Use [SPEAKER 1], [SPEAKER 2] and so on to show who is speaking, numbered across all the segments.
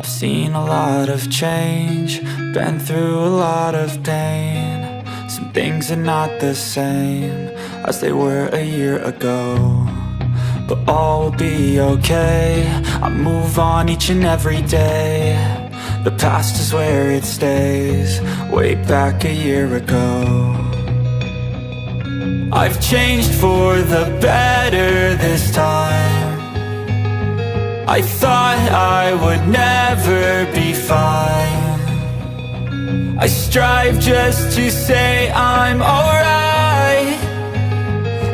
[SPEAKER 1] I've seen a lot of change, been through a lot of pain. Some things are not the same as they were a year ago, but all will be okay. I move on each and every day. The past is where it stays, way back a year ago. I've changed for the better this time. I thought I would never be fine. I strive just to say I'm alright,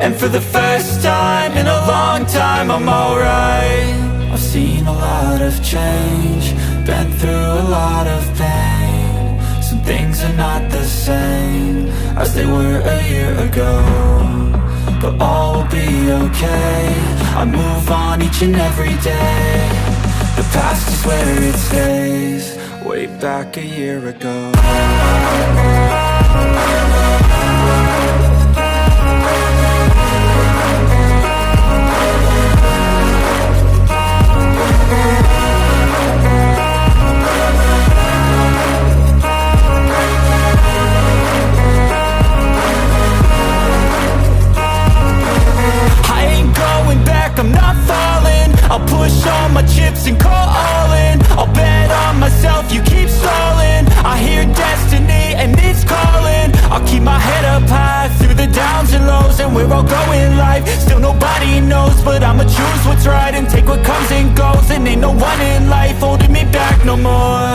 [SPEAKER 1] and for the first time in a long time I'm alright. I've seen a lot of change, been through a lot of pain. Some things are not the same as they were a year ago, but all will be okay. I move on each and every day. The past is where it stays, way back a year ago. I'm not falling, I'll push all my chips and call all in. I'll bet on myself, you keep stalling. I hear destiny and it's calling. I'll keep my head up high through the downs and lows, and where I'll go in life, still nobody knows. But I'ma choose what's right and take what comes and goes, and ain't no one in life holding me back no more.